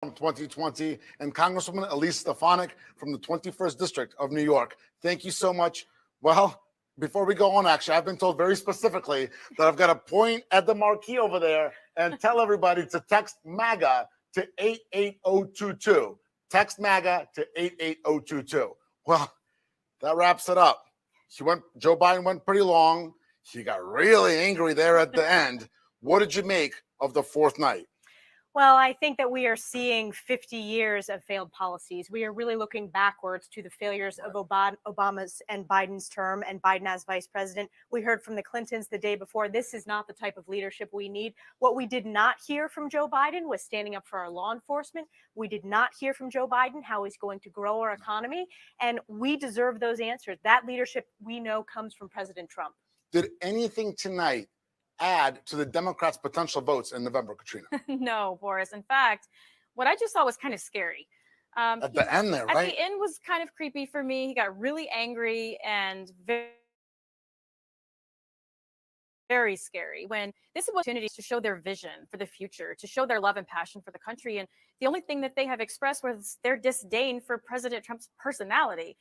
from 2020 and Congresswoman Elise Stefanik from the 21st District of New York. Thank you so much. Well, before we go on, actually, I've been told very specifically that I've got to point at the marquee over there and tell everybody to text MAGA to 88022. Text MAGA to 88022. Well, that wraps it up. Joe Biden went pretty long. He got really angry there at the end. What did you make of the fourth night? Well, I think that we are seeing 50 years of failed policies. We are really looking backwards to the failures of Obama's and Biden's term and Biden as vice president. We heard from the Clintons the day before. This is not the type of leadership we need. What we did not hear from Joe Biden was standing up for our law enforcement. We did not hear from Joe Biden how he's going to grow our economy. And we deserve those answers. That leadership we know comes from President Trump. Did anything tonight add to the Democrats' potential votes in November, Katrina? No, Boris. In fact, what I just saw was kind of scary. At the end there, right? At the end was kind of creepy for me. He got really angry and very, very scary when this is an opportunity to show their vision for the future, to show their love and passion for the country. And the only thing that they have expressed was their disdain for President Trump's personality.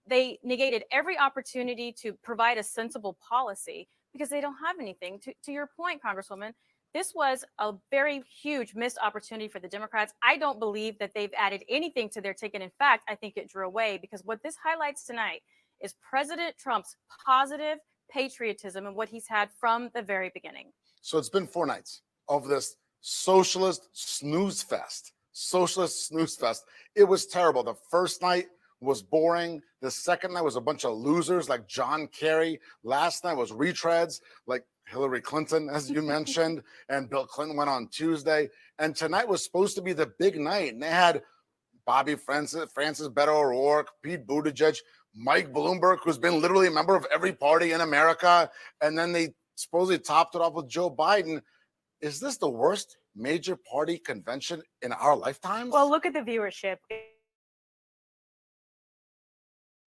They negated every opportunity to provide a sensible policy because they don't have anything. To your point, Congresswoman, this was a very huge missed opportunity for the Democrats. I don't believe that they've added anything to their ticket. In fact, I think it drew away, because what this highlights tonight is President Trump's positive patriotism and what he's had from the very beginning. So it's been 4 nights of this socialist snooze fest. Socialist snooze fest. It was terrible. The first night was boring. The second night was a bunch of losers like John Kerry. Last night was retreads like Hillary Clinton, as you mentioned, and Bill Clinton went on Tuesday. And tonight was supposed to be the big night. And they had Bobby Francis, Beto O'Rourke, Pete Buttigieg, Mike Bloomberg, who's been literally a member of every party in America. And then they supposedly topped it off with Joe Biden. Is this the worst major party convention in our lifetimes? Well, look at the viewership.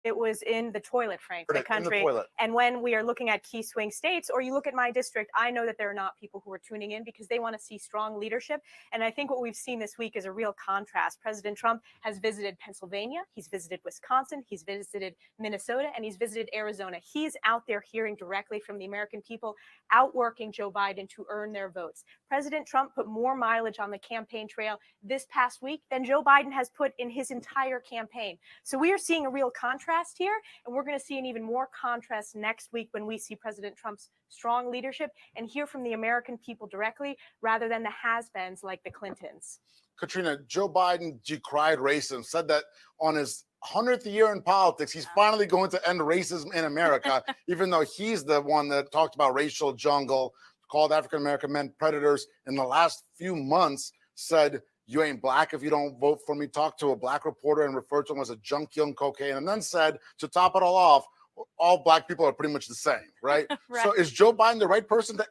It was in the toilet, Frank, the country. And when we are looking at key swing states, or you look at my district, I know that there are not people who are tuning in because they want to see strong leadership. And I think what we've seen this week is a real contrast. President Trump has visited Pennsylvania, he's visited Wisconsin, he's visited Minnesota, and he's visited Arizona. He's out there hearing directly from the American people, outworking Joe Biden to earn their votes. President Trump put more mileage on the campaign trail this past week than Joe Biden has put in his entire campaign. So we are seeing a real contrast here, and we're going to see an even more contrast next week when we see President Trump's strong leadership and hear from the American people directly rather than the has-beens like the Clintons. Katrina, Joe Biden decried racism, said that on his 100th year in politics, he's finally going to end racism in America, even though he's the one that talked about racial jungle, called African-American men predators in the last few months, said, "You ain't black if you don't vote for me." Talked to a black reporter and referred to him as a junkie on cocaine, and then said, to top it all off, all black people are pretty much the same, right? Right. So is Joe Biden the right person to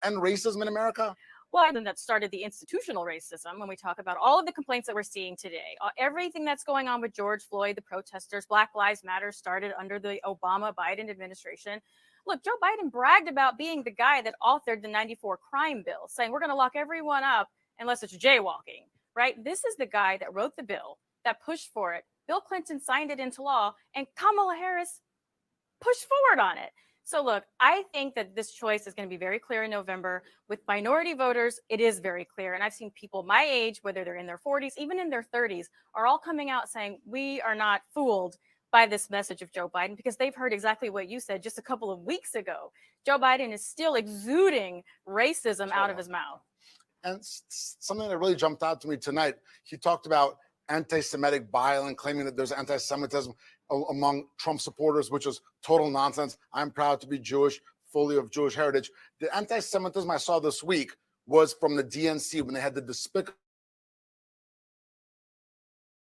end racism in America? Well, then that started the institutional racism when we talk about all of the complaints that we're seeing today. Everything that's going on with George Floyd, the protesters, Black Lives Matter started under the Obama-Biden administration. Look, Joe Biden bragged about being the guy that authored the 94 crime bill, saying we're going to lock everyone up unless it's jaywalking, right? This is the guy that wrote the bill, that pushed for it. Bill Clinton signed it into law, and Kamala Harris pushed forward on it. So look, I think that this choice is going to be very clear in November. With minority voters, it is very clear. And I've seen people my age, whether they're in their 40s, even in their 30s, are all coming out saying we are not fooled by this message of Joe Biden, because they've heard exactly what you said just a couple of weeks ago. Joe Biden is still exuding racism out of his mouth. And something that really jumped out to me tonight, he talked about anti-Semitic violence, claiming that there's anti-Semitism among Trump supporters, which is total nonsense. I'm proud to be Jewish, fully of Jewish heritage. The anti-Semitism I saw this week was from the DNC when they had the despicable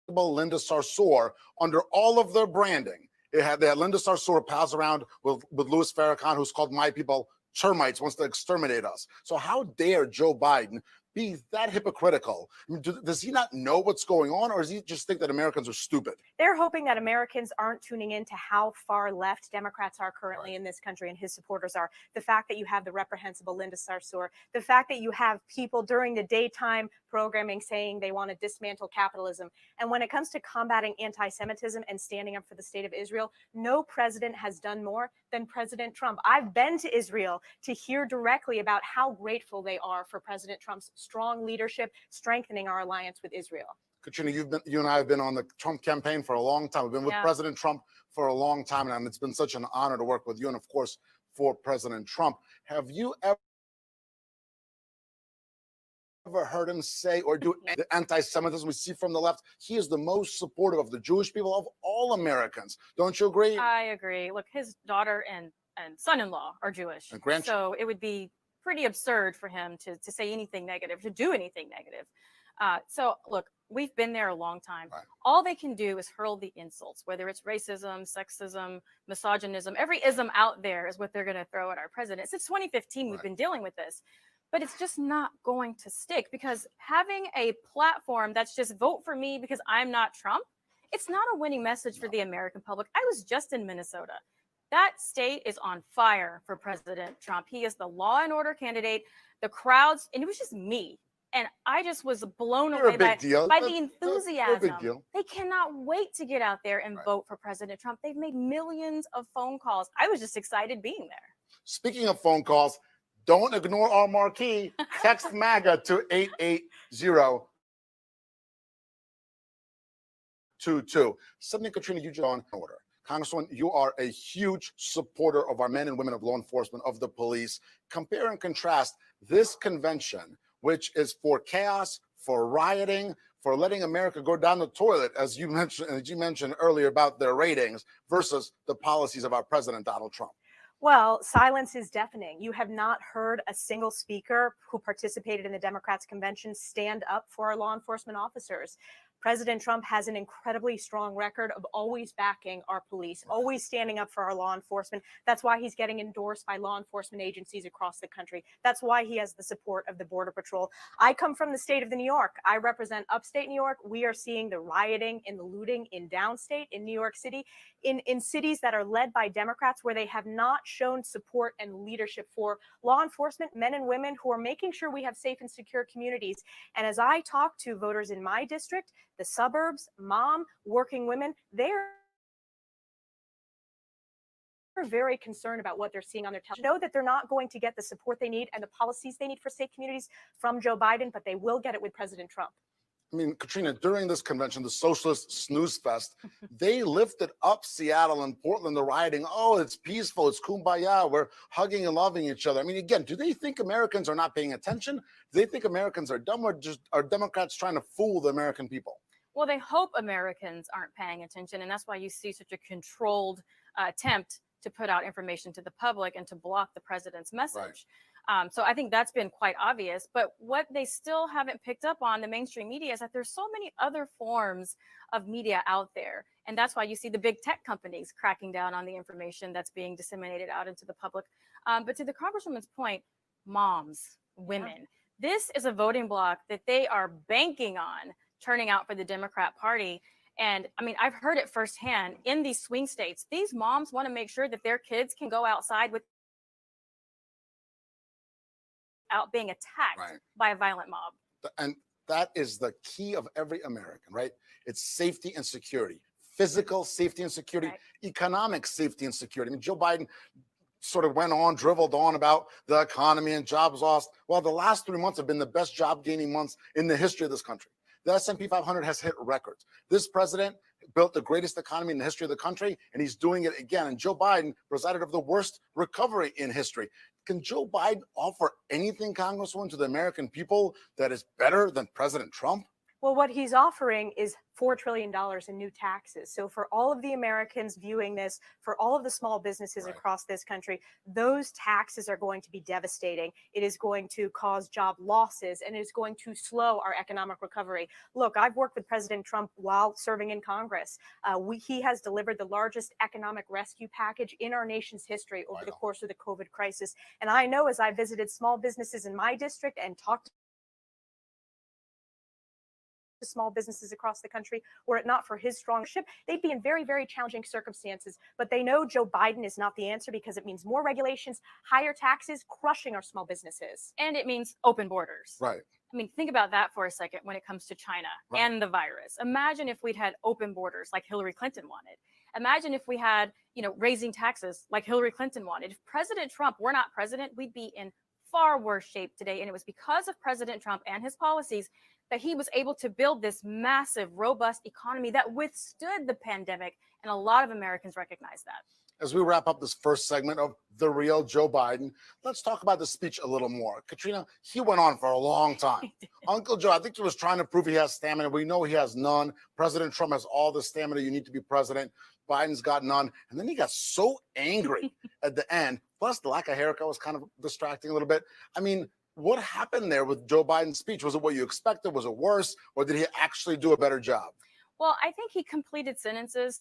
Linda Sarsour under all of their branding. They had Linda Sarsour pals around with Louis Farrakhan, who's called my people termites, wants to exterminate us. So how dare Joe Biden be that hypocritical? I mean, does he not know what's going on, or does he just think that Americans are stupid? They're hoping that Americans aren't tuning in to how far left Democrats are currently in this country and his supporters are. The fact that you have the reprehensible Linda Sarsour, the fact that you have people during the daytime programming saying they want to dismantle capitalism. And when it comes to combating anti-Semitism and standing up for the state of Israel, no president has done more than President Trump. I've been to Israel to hear directly about how grateful they are for President Trump's strong leadership, strengthening our alliance with Israel. Katrina, you and I have been on the Trump campaign for a long time. We've been with President Trump for a long time, and it's been such an honor to work with you, and of course, for President Trump. Have you ever heard him say or do the anti-Semitism we see from the left? He is the most supportive of the Jewish people of all Americans. Don't you agree? I agree. Look, his daughter and son-in-law are Jewish, so it would be pretty absurd for him to say anything negative, to do anything negative. So look, we've been there a long time. All they can do is hurl the insults, whether it's racism, sexism, misogynism, every ism out there is what they're going to throw at our president. Since 2015, we've been dealing with this, but it's just not going to stick, because having a platform that's just vote for me because I'm not Trump, it's not a winning message for the American public. I was just in Minnesota. That state is on fire for President Trump. He is the law and order candidate. The crowds, and it was just me. And I just was blown away by the enthusiasm. They cannot wait to get out there and vote for President Trump. They've made millions of phone calls. I was just excited being there. Speaking of phone calls, don't ignore our marquee. Text MAGA to 88022. Something, Katrina, you on order. Congresswoman, you are a huge supporter of our men and women of law enforcement, of the police. Compare and contrast this convention, which is for chaos, for rioting, for letting America go down the toilet, as you mentioned earlier about their ratings, versus the policies of our president, Donald Trump. Well, silence is deafening. You have not heard a single speaker who participated in the Democrats' convention stand up for our law enforcement officers. President Trump has an incredibly strong record of always backing our police, always standing up for our law enforcement. That's why he's getting endorsed by law enforcement agencies across the country. That's why he has the support of the Border Patrol. I come from the state of New York. I represent upstate New York. We are seeing the rioting and the looting in downstate, in New York City, in cities that are led by Democrats, where they have not shown support and leadership for law enforcement, men and women who are making sure we have safe and secure communities. And as I talk to voters in my district, the suburbs, mom, working women, they're very concerned about what they're seeing on their television. Know that they're not going to get the support they need and the policies they need for safe communities from Joe Biden, but they will get it with President Trump. I mean, Katrina, during this convention, the Socialist Snooze Fest, they lifted up Seattle and Portland, the rioting. Oh, it's peaceful. It's kumbaya. We're hugging and loving each other. I mean, again, do they think Americans are not paying attention? Do they think Americans are dumb, or just are Democrats trying to fool the American people? Well, they hope Americans aren't paying attention, and that's why you see such a controlled attempt to put out information to the public and to block the president's message. So I think that's been quite obvious. But what they still haven't picked up on, the mainstream media, is that there's so many other forms of media out there. And that's why you see the big tech companies cracking down on the information that's being disseminated out into the public. But to the Congresswoman's point, moms, women, this is a voting bloc that they are banking on turning out for the Democrat Party. And I mean, I've heard it firsthand in these swing states. These moms want to make sure that their kids can go outside without being attacked by a violent mob. And that is the key of every American, right? It's safety and security, physical safety and security, economic safety and security. I mean, Joe Biden sort of dribbled on about the economy and jobs lost. Well, the last 3 months have been the best job gaining months in the history of this country. The S&P 500 has hit records. This president built the greatest economy in the history of the country, and he's doing it again. And Joe Biden presided over the worst recovery in history. Can Joe Biden offer anything, Congresswoman, to the American people that is better than President Trump? Well, what he's offering is $4 trillion in new taxes. So for all of the Americans viewing this, for all of the small businesses across this country, those taxes are going to be devastating. It is going to cause job losses, and it is going to slow our economic recovery. Look, I've worked with President Trump while serving in Congress. He has delivered the largest economic rescue package in our nation's history over the course of the COVID crisis. And I know, as I visited small businesses in my district and talked to small businesses across the country, were it not for his strong ship, they'd be in very, very challenging circumstances. But they know Joe Biden is not the answer because it means more regulations, higher taxes, crushing our small businesses. And it means open borders. Right. I mean, think about that for a second when it comes to China and the virus. Imagine if we'd had open borders like Hillary Clinton wanted. Imagine if we had, raising taxes like Hillary Clinton wanted. If President Trump were not president, we'd be in far worse shape today. And it was because of President Trump and his policies that he was able to build this massive, robust economy that withstood the pandemic. And a lot of Americans recognize that. As we wrap up this first segment of The Real Joe Biden, let's talk about the speech a little more. Katrina, he went on for a long time. Uncle Joe, I think he was trying to prove he has stamina. We know he has none. President Trump has all the stamina you need to be president. Biden's got none. And then he got so angry at the end. Plus, the lack of haircut was kind of distracting a little bit. I mean, what happened there with Joe Biden's speech? Was it what you expected? Was it worse? Or did he actually do a better job? Well, I think he completed sentences.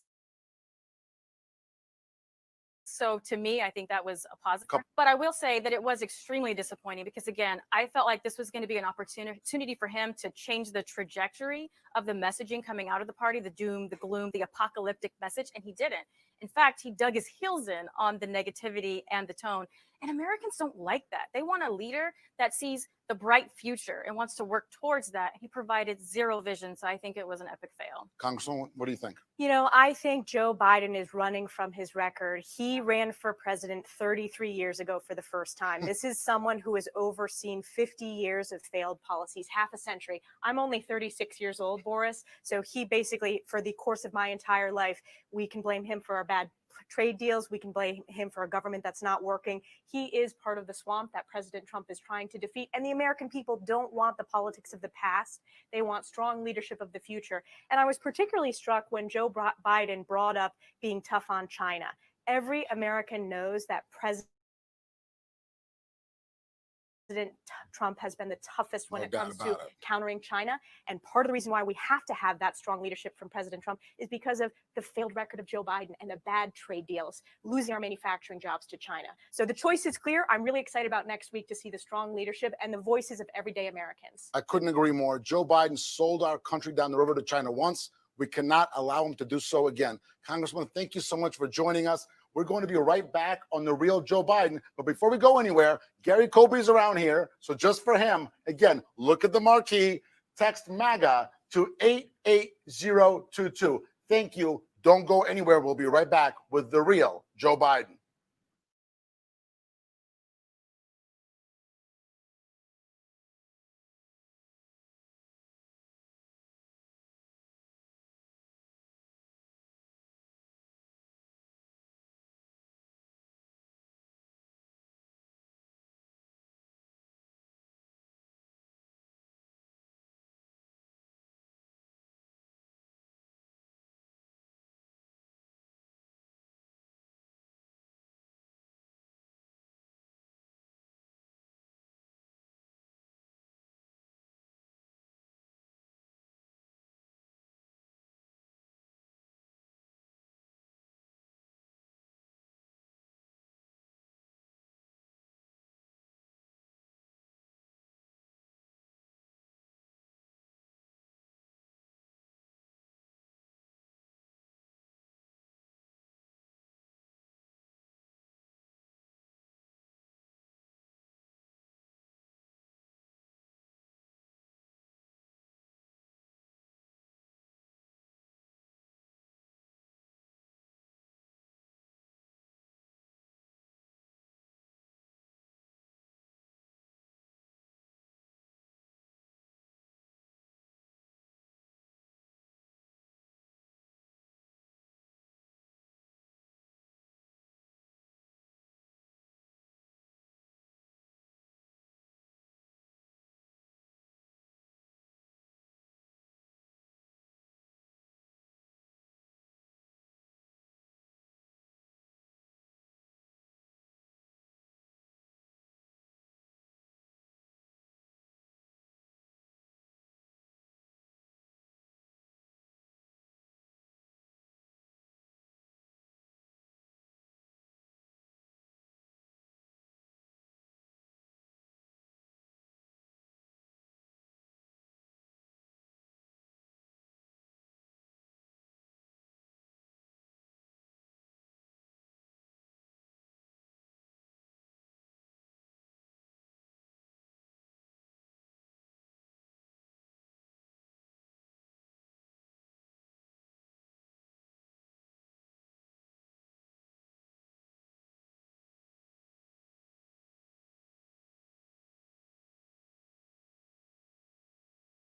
So to me, I think that was a positive. But I will say that it was extremely disappointing because, again, I felt like this was going to be an opportunity for him to change the trajectory of the messaging coming out of the party, the doom, the gloom, the apocalyptic message, and he didn't. In fact, he dug his heels in on the negativity and the tone. And Americans don't like that. They want a leader that sees the bright future and wants to work towards that. He provided zero vision, so I think it was an epic fail. Congresswoman, what do you think? I think Joe Biden is running from his record. He ran for president 33 years ago for the first time. This is someone who has overseen 50 years of failed policies, half a century. I'm only 36 years old, Boris. So he basically, for the course of my entire life, we can blame him for our bad trade deals. We can blame him for a government that's not working. He is part of the swamp that President Trump is trying to defeat. And the American people don't want the politics of the past. They want strong leadership of the future. And I was particularly struck when Joe Biden brought up being tough on China. Every American knows that President Trump has been the toughest when it comes to countering China. And part of the reason why we have to have that strong leadership from President Trump is because of the failed record of Joe Biden and the bad trade deals, losing our manufacturing jobs to China. So the choice is clear. I'm really excited about next week to see the strong leadership and the voices of everyday Americans. I couldn't agree more. Joe Biden sold our country down the river to China once. We cannot allow him to do so again. Congressman, thank you so much for joining us. We're going to be right back on The Real Joe Biden. But before we go anywhere, Gary Colby's around here. So just for him, again, look at the marquee, text MAGA to 88022. Thank you. Don't go anywhere. We'll be right back with The Real Joe Biden.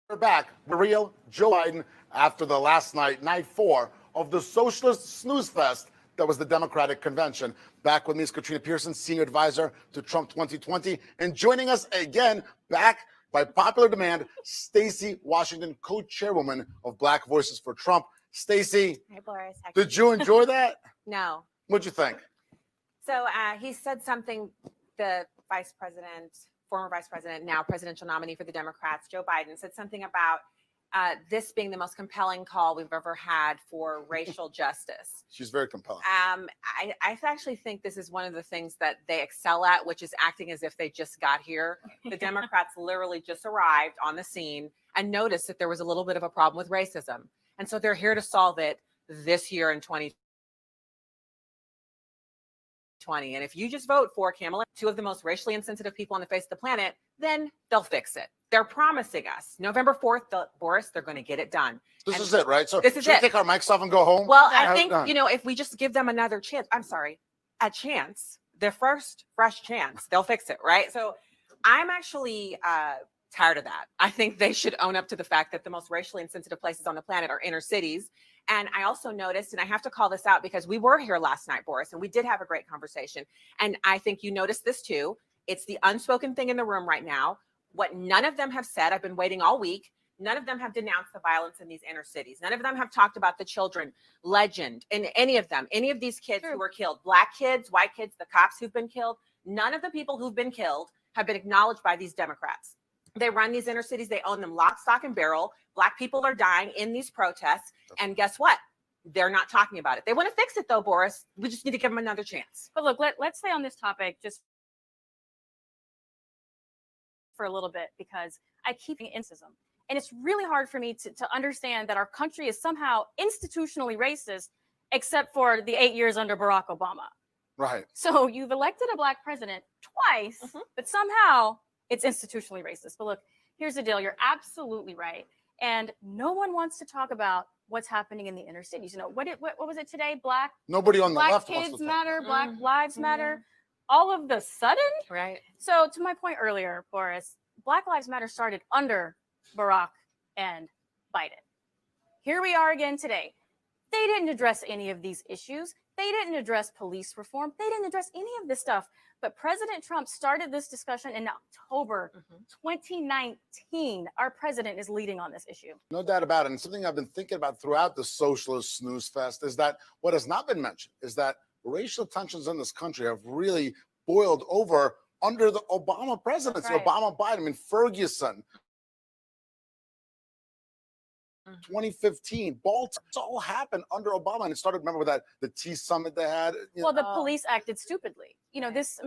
We're back. The real Joe Biden after the last night, night 4 of the socialist snooze fest that was the Democratic convention. Back with me is Katrina Pearson, senior advisor to Trump 2020. And joining us again, back by popular demand, Stacey Washington, co-chairwoman of Black Voices for Trump. Stacey, Hey, Boris. did you enjoy that? No. What'd you think? So he said something, the vice president, former vice president, now presidential nominee for the Democrats, Joe Biden, said something about this being the most compelling call we've ever had for racial justice. She's very compelling. I actually think this is one of the things that they excel at, which is acting as if they just got here. The Democrats literally just arrived on the scene and noticed that there was a little bit of a problem with racism. And so they're here to solve it this year in 2020. And if you just vote for Kamala, two of the most racially insensitive people on the face of the planet, then they'll fix it. They're promising us November 4th, Boris, they're going to get it done. This is it, right? So this is should we it. take our mics off and go home? Well, I think, if we just give them another chance, a chance, their first fresh chance, they'll fix it, right? So I'm actually tired of that. I think they should own up to the fact that the most racially insensitive places on the planet are inner cities. And I also noticed, and I have to call this out because we were here last night, Boris, and we did have a great conversation. And I think you noticed this too. It's the unspoken thing in the room right now. What none of them have said, I've been waiting all week. None of them have denounced the violence in these inner cities. None of them have talked about the children, legend, and any of these kids who were killed, Black kids, white kids, the cops who've been killed. None of the people who've been killed have been acknowledged by these Democrats. They run these inner cities. They own them lock, stock, and barrel. Black people are dying in these protests. And guess what? They're not talking about it. They want to fix it, though, Boris. We just need to give them another chance. But look, let's stay on this topic just for a little bit, because I keep thinking racism. And it's really hard for me to understand that our country is somehow institutionally racist, except for the 8 years under Barack Obama. Right. So you've elected a Black president twice, but somehow it's institutionally racist. But look, here's the deal. You're absolutely right. And no one wants to talk about what's happening in the inner cities. You know, what was it today? Nobody on the left wants to talk. Black kids matter, Black lives matter. All of the sudden? Right. So to my point earlier, Boris, Black Lives Matter started under Barack and Biden. Here we are again today. They didn't address any of these issues. They didn't address police reform. They didn't address any of this stuff. But President Trump started this discussion in October 2019. Our president is leading on this issue. No doubt about it. And something I've been thinking about throughout the socialist snooze fest is that what has not been mentioned is that racial tensions in this country have really boiled over under the Obama presidency, Right. Obama Biden. I mean, Ferguson, 2015, Baltimore, it's all happened under Obama. And it started, remember, with that the Tea Summit they had. Well, the police acted stupidly. You know, this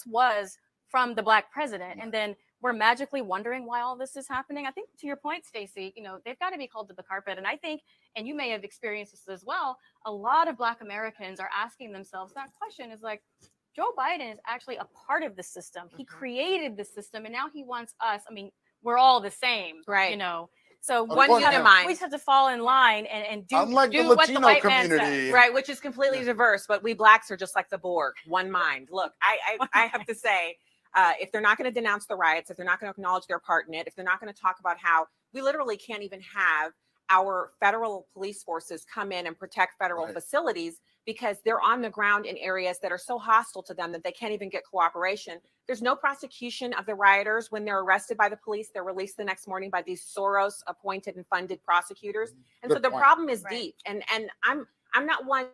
was from the Black president. And then we're magically wondering why all this is happening. I think to your point, Stacey, they've got to be called to the carpet. And I think, and you may have experienced this as well, a lot of Black Americans are asking themselves that question is like, Joe Biden is actually a part of the system. He created the system and now he wants us. I mean, we're all the same, Right. So One unit mind. we just have to fall in line and do, Unlike do the what the Latino white man community. says. Right, which is completely diverse, but we Blacks are just like the Borg, one mind. Look, I have to say, if they're not going to denounce the riots, if they're not going to acknowledge their part in it, if they're not going to talk about how we literally can't even have our federal police forces come in and protect federal facilities because they're on the ground in areas that are so hostile to them that they can't even get cooperation. There's no prosecution of the rioters. When they're arrested by the police, they're released the next morning by these Soros appointed and funded prosecutors. And so the problem is deep. And I'm not one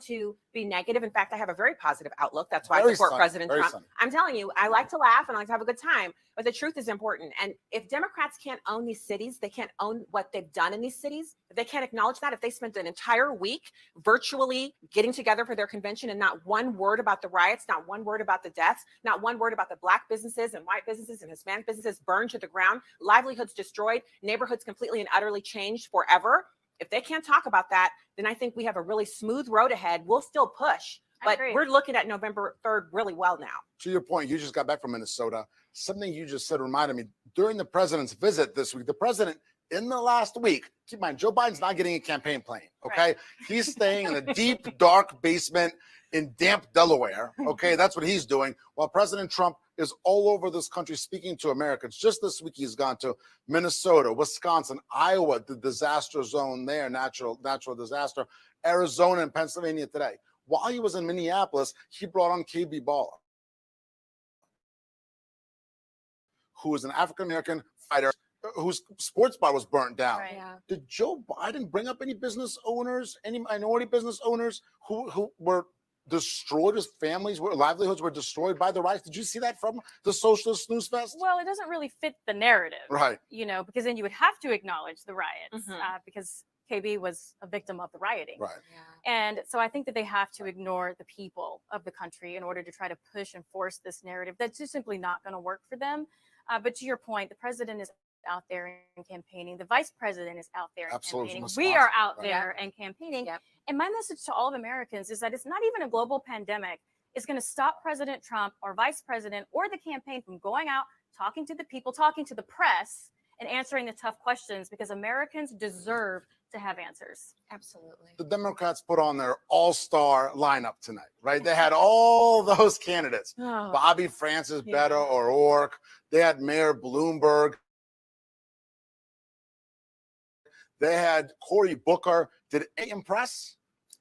to be negative. In fact, I have a very positive outlook. That's why I support President Trump. I'm telling you, I like to laugh and I like to have a good time, but the truth is important. And if Democrats can't own these cities, they can't own what they've done in these cities. If they can't acknowledge that, if they spent an entire week virtually getting together for their convention and not one word about the riots, not one word about the deaths, not one word about the Black businesses and white businesses and Hispanic businesses burned to the ground, livelihoods destroyed, neighborhoods completely and utterly changed forever. If they can't talk about that, then I think we have a really smooth road ahead. We'll still push, but we're looking at November 3rd really well now. To your point, you just got back from Minnesota. Something you just said reminded me during the president's visit this week, the president in the last week, keep in mind, Joe Biden's not getting a campaign plane, okay? He's staying in a deep, dark basement in damp Delaware, okay? That's what he's doing, while President Trump is all over this country speaking to Americans. Just this week, he's gone to Minnesota, Wisconsin, Iowa, the disaster zone there, natural disaster, Arizona and Pennsylvania today. While he was in Minneapolis, he brought on KB Balla, who is an African-American fighter whose sports bar was burnt down. Right. Yeah. Did Joe Biden bring up any business owners, any minority business owners who were destroyed, his livelihoods were destroyed by the riots? Did you see that from the socialist snooze fest? Well, it doesn't really fit the narrative, Right. Because then you would have to acknowledge the riots because KB was a victim of the rioting. Right. Yeah. And so I think that they have to ignore the people of the country in order to try to push and force this narrative that's just simply not going to work for them. But to your point, the president is out there and campaigning. The vice president is out there and Absolutely. campaigning. We are out Right. there and campaigning. Yep. And my message to all of Americans is that it's not even a global pandemic. It's going to stop President Trump or vice president or the campaign from going out, talking to the people, talking to the press, and answering the tough questions, because Americans deserve to have answers. Absolutely. The Democrats put on their all-star lineup tonight, right? They had all those candidates. Oh, Bobby Francis, Yeah. Beto O'Rourke. They had Mayor Bloomberg. They had Cory Booker. Did it impress?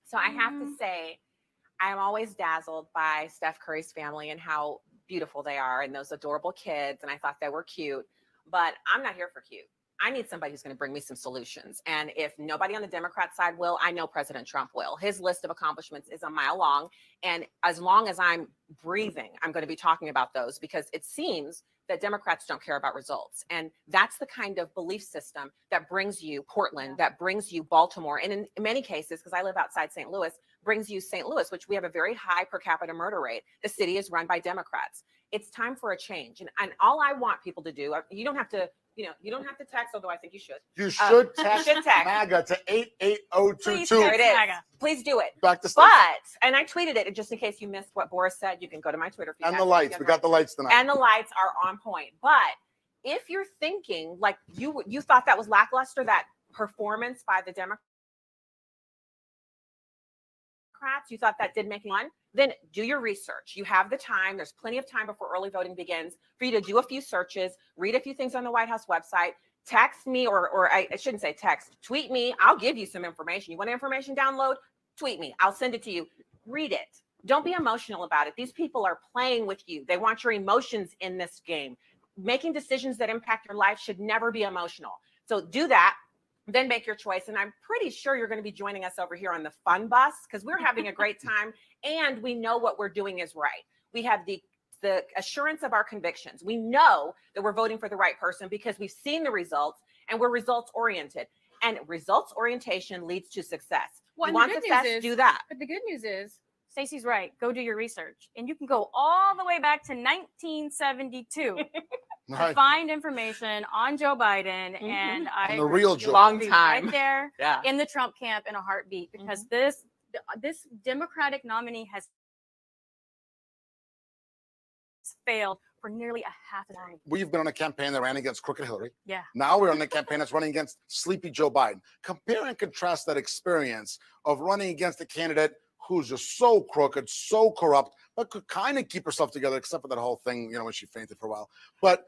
So I have to say, I'm always dazzled by Steph Curry's family and how beautiful they are and those adorable kids. And I thought they were cute, but I'm not here for cute. I need somebody who's going to bring me some solutions. And if nobody on the Democrat side will, I know President Trump will. His list of accomplishments is a mile long. And as long as I'm breathing, I'm going to be talking about those, because it seems that Democrats don't care about results. And that's the kind of belief system that brings you Portland, that brings you Baltimore. And in many cases, because I live outside St. Louis, brings you St. Louis, which we have a very high per capita murder rate. The city is run by Democrats. It's time for a change. And all I want people to do, you don't have to, you don't have to text, although I think you should. You should text should text. MAGA to Please 88022. There it is. MAGA. Please do it. Back to Steph. And I tweeted it just in case you missed what Boris said. You can go to my Twitter feed. And the lights. We got the lights tonight. And the lights are on point. But if you're thinking like you thought that was lackluster, that performance by the Democrats, you thought that did make fun, then do your research. You have the time. There's plenty of time before early voting begins for you to do a few searches, read a few things on the White House website, text me, or I shouldn't say text, tweet me. I'll give you some information. You want information download? Tweet me. I'll send it to you. Read it. Don't be emotional about it. These people are playing with you. They want your emotions in this game. Making decisions that impact your life should never be emotional. So do that. Then make your choice. And I'm pretty sure you're going to be joining us over here on the fun bus, because we're having a great time and we know what we're doing is right. We have the assurance of our convictions. We know that we're voting for the right person because we've seen the results and we're results oriented. And results orientation leads to success. Well, You want success, do that. But the good news is, Stacey's right. Go do your research. And you can go all the way back to 1972 to Right. find information on Joe Biden. And I On the real Joe. Long be time. right there Yeah. in the Trump camp in a heartbeat, because this Democratic nominee has failed for nearly a half a decade. We've been on a campaign that ran against crooked Hillary. Yeah. Now we're on a campaign that's running against sleepy Joe Biden. Compare and contrast that experience of running against a candidate who's just so crooked, so corrupt, but could kind of keep herself together, except for that whole thing, when she fainted for a while. But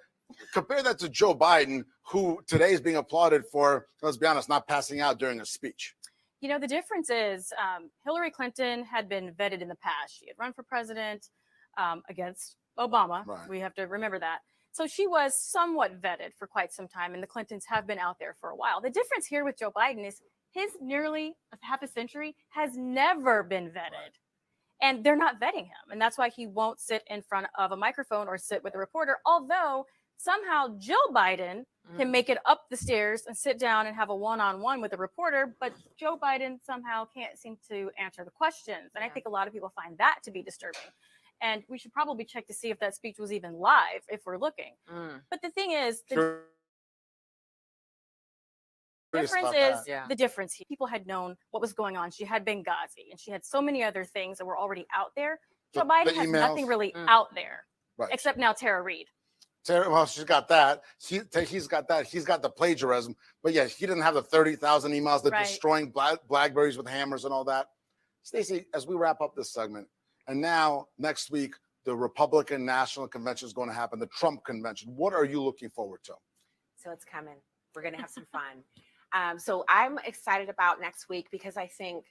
compare that to Joe Biden, who today is being applauded for, let's be honest, not passing out during a speech. The difference is Hillary Clinton had been vetted in the past. She had run for president against Obama. Right. We have to remember that. So she was somewhat vetted for quite some time, and the Clintons have been out there for a while. The difference here with Joe Biden is his nearly half a century has never been vetted. And they're not vetting him. And that's why he won't sit in front of a microphone or sit with a reporter, although somehow Jill Biden can make it up the stairs and sit down and have a one-on-one with a reporter, but Joe Biden somehow can't seem to answer the questions. And I think a lot of people find that to be disturbing. And we should probably check to see if that speech was even live if we're looking. But the thing is, the difference is the difference here. People had known what was going on. She had Benghazi, and she had so many other things that were already out there. Joe Biden has nothing really out there, except now Tara Reid. Well, she's got that. He's got that. He's got the plagiarism. But yeah, he didn't have the 30,000 emails that destroying Blackberries with hammers and all that. Stacey, as we wrap up this segment, and now next week, the Republican National Convention is going to happen, the Trump convention. What are you looking forward to? So it's coming. We're going to have some fun. So I'm excited about next week because I think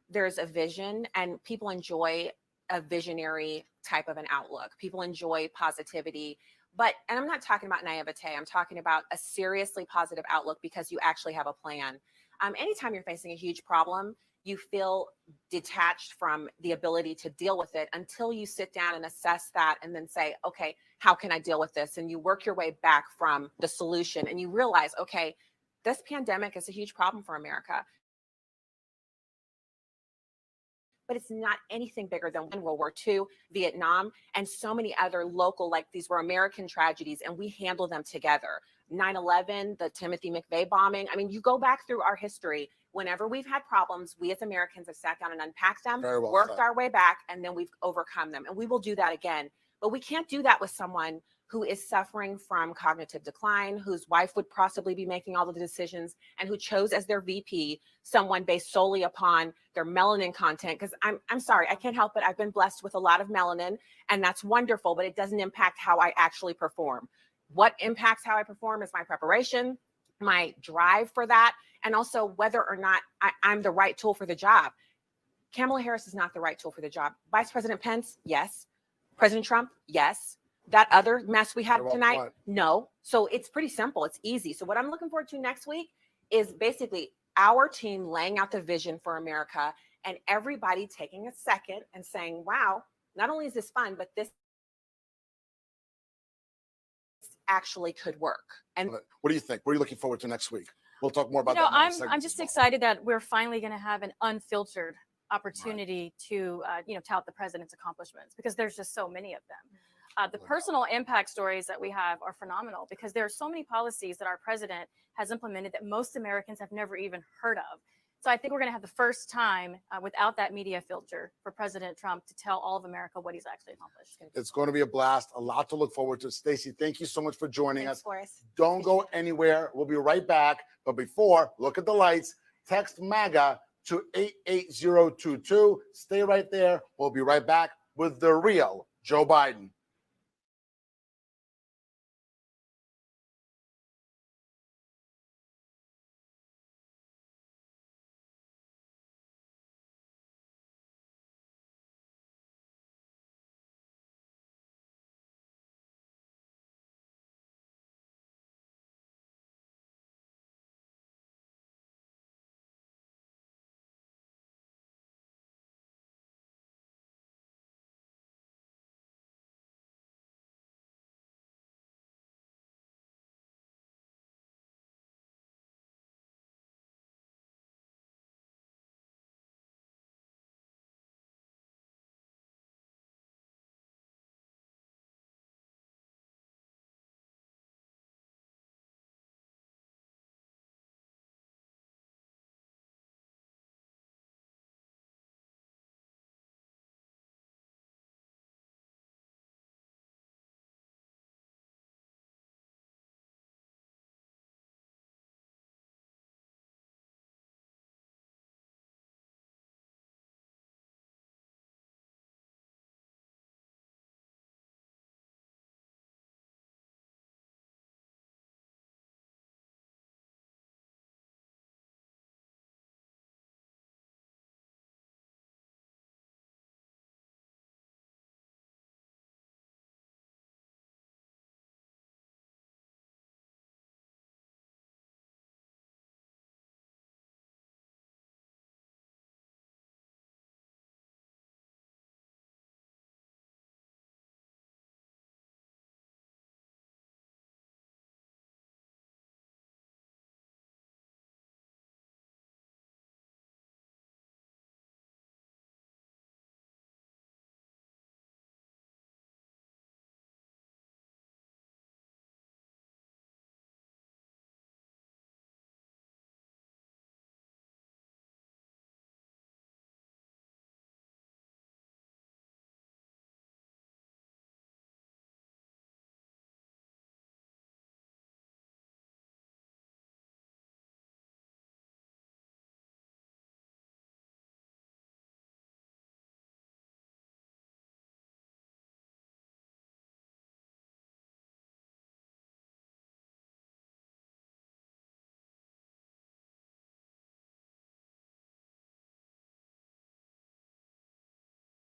there's a vision and people enjoy a visionary type of an outlook. People enjoy positivity. And I'm not talking about naivete. I'm talking about a seriously positive outlook because you actually have a plan. Anytime you're facing a huge problem, you feel detached from the ability to deal with it until you sit down and assess that and then say, okay, how can I deal with this? And you work your way back from the solution and you realize, okay, this pandemic is a huge problem for America. But it's not anything bigger than World War II, Vietnam, and so many other local, like these were American tragedies, and we handle them together. 9/11, the Timothy McVeigh bombing. I mean, you go back through our history, whenever we've had problems, we as Americans have sat down and unpacked them, worked our way back, and then we've overcome them. And we will do that again. But we can't do that with someone who is suffering from cognitive decline, whose wife would possibly be making all of the decisions, and who chose as their VP someone based solely upon their melanin content. Because I'm sorry, I can't help it. I've been blessed with a lot of melanin, and that's wonderful, but it doesn't impact how I actually perform. What impacts how I perform is my preparation, my drive for that, and also whether or not I'm the right tool for the job. Kamala Harris is not the right tool for the job. Vice President Pence, yes. President Trump, yes. That other mess we had tonight, no. So it's pretty simple. It's easy. So what I'm looking forward to next week is basically our team laying out the vision for America and everybody taking a second and saying, wow, not only is this fun, but this actually could work. And what do you think? What are you looking forward to next week? We'll talk more about that. I'm just excited that we're finally going to have an unfiltered opportunity to tout the president's accomplishments, because there's just so many of them. The personal impact stories that we have are phenomenal because there are so many policies that our president has implemented that most Americans have never even heard of. So I think we're going to have the first time without that media filter for President Trump to tell all of America what he's actually accomplished. It's going to be a blast, a lot to look forward to. Stacey, thank you so much for joining us. Forrest. Don't go anywhere. We'll be right back. But before, look at the lights. Text MAGA to 88022. Stay right there. We'll be right back with the real Joe Biden.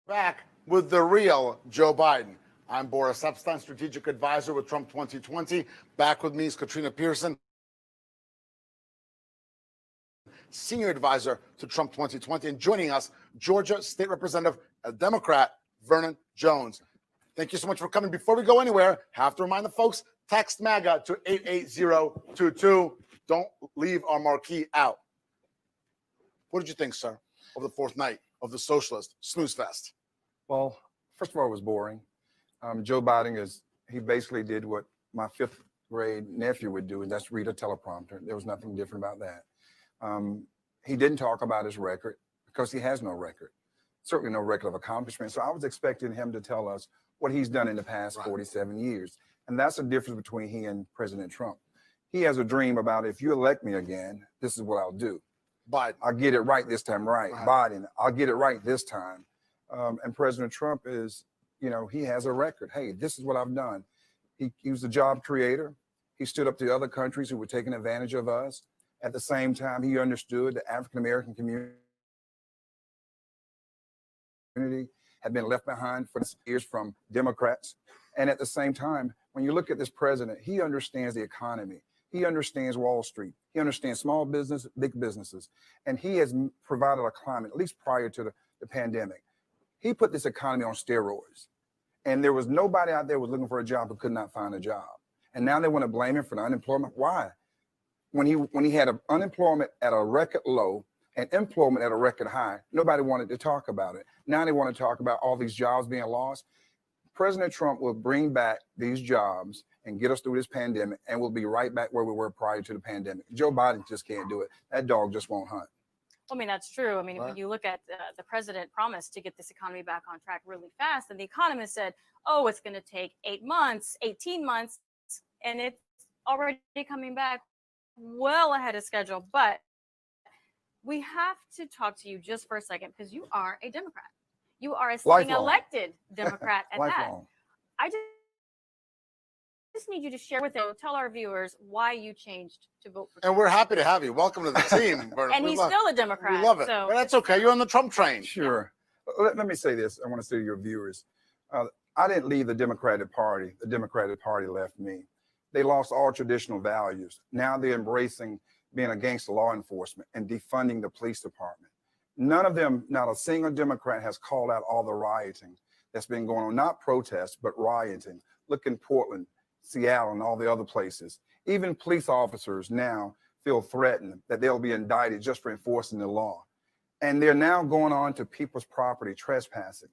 Back with the real Joe Biden. I'm Boris Epstein, strategic advisor with Trump 2020. Back with me is Katrina Pearson, senior advisor to Trump 2020. And joining us, Georgia State Representative, a Democrat, Vernon Jones. Thank you so much for coming. Before we go anywhere, have to remind the folks, text MAGA to 88022. Don't leave our marquee out. What did you think, sir, of the fourth night of the socialist snooze fest? Well, first of all, it was boring. Joe Biden he basically did what my fifth grade nephew would do, and that's read a teleprompter. There was nothing different about that. He didn't talk about his record because he has no record, certainly no record of accomplishment. So I was expecting him to tell us what he's done in the past 47 years. And that's the difference between he and President Trump. He has a dream about, if you elect me again, this is what I'll do. Biden. I'll get it right this time, right? Biden, I'll get it right this time. And President Trump is, he has a record. Hey, this is what I've done. He was a job creator. He stood up to other countries who were taking advantage of us. At the same time, he understood the African-American community had been left behind for years from Democrats. And at the same time, when you look at this president, he understands the economy. He understands Wall Street. He understands small business, big businesses. And he has provided a climate, at least prior to the pandemic. He put this economy on steroids. And there was nobody out there who was looking for a job who could not find a job. And now they want to blame him for the unemployment. Why? When he had unemployment at a record low and employment at a record high, nobody wanted to talk about it. Now they want to talk about all these jobs being lost. President Trump will bring back these jobs and get us through this pandemic, and we'll be right back where we were prior to the pandemic. Joe Biden just can't do it. That dog just won't hunt. I mean, that's true. I mean, when you look at the president promised to get this economy back on track really fast, and the economist said, oh, it's going to take 8 months, 18 months, and it's already coming back well ahead of schedule. But we have to talk to you just for a second, because you are a Democrat. You are a sitting elected Democrat at that. I just need you to share with them, tell our viewers why you changed to vote for Trump. And we're happy to have you. Welcome to the team. And he's still a Democrat. We love it. So. But that's okay. You're on the Trump train. Sure. Let me say this. I want to say to your viewers, I didn't leave the Democratic Party. The Democratic Party left me. They lost all traditional values. Now they're embracing being against law enforcement and defunding the police department. None of them, not a single Democrat has called out all the rioting that's been going on, not protests, but rioting. Look in Portland, Seattle, and all the other places. Even police officers now feel threatened that they'll be indicted just for enforcing the law. And they're now going on to people's property, trespassing.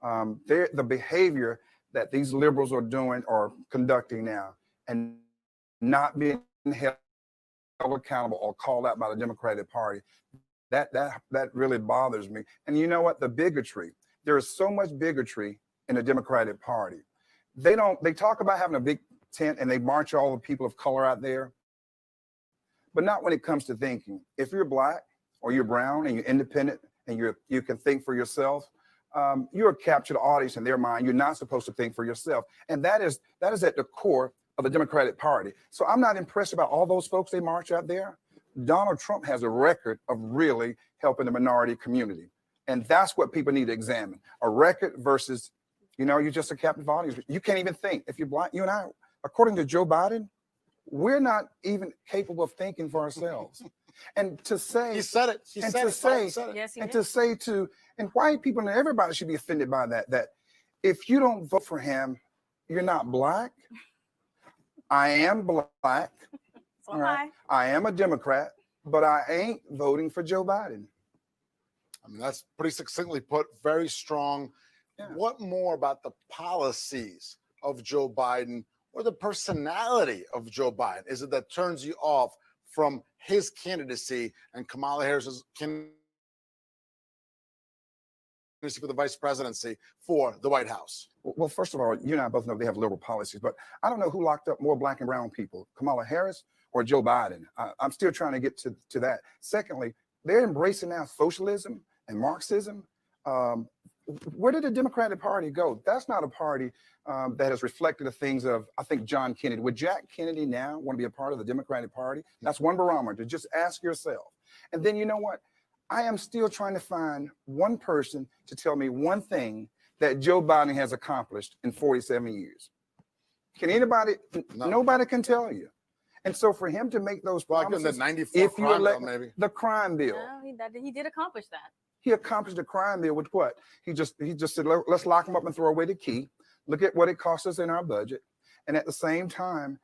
The behavior that these liberals are doing or conducting now and not being held accountable or called out by the Democratic Party, that really bothers me. And you know what? The bigotry. There is so much bigotry in the Democratic Party. They talk about having a big tent and they march all the people of color out there, but not when it comes to thinking. If you're Black or you're brown and you're independent and you can think for yourself, you're a captured audience in their mind. You're not supposed to think for yourself. And that is at the core of the Democratic Party. So I'm not impressed about all those folks they march out there. Donald Trump has a record of really helping the minority community. And that's what people need to examine. A record versus, you're just a captive audience. You can't even think. If you're Black, you and I, according to Joe Biden, we're not even capable of thinking for ourselves. And to say, he said it. He said it. Yes, he and did. to say and white people and everybody should be offended by that if you don't vote for him, you're not Black. I am Black. So all right. I am a Democrat, but I ain't voting for Joe Biden. I mean, that's pretty succinctly put, very strong. Yeah. What more about the policies of Joe Biden or the personality of Joe Biden is it that turns you off from his candidacy and Kamala Harris's candidacy for the vice presidency for the White House? Well, first of all, you and I both know they have liberal policies, but I don't know who locked up more Black and brown people, Kamala Harris or Joe Biden. I'm still trying to get to that. Secondly, they're embracing now socialism and Marxism. Where did the Democratic Party go? That's not a party that has reflected the things of, I think, John Kennedy. Would Jack Kennedy now want to be a part of the Democratic Party? That's one barometer. Just ask yourself. And then you know what? I am still trying to find one person to tell me one thing that Joe Biden has accomplished in 47 years. Can anybody? No. Nobody can tell you. And so for him to make those promises, the 94 if you crime elect bill, maybe. the crime bill, No, he did accomplish that. he accomplished the crime bill with what? He just said, let's lock him up and throw away the key. Look at what it costs us in our budget. And at the same time,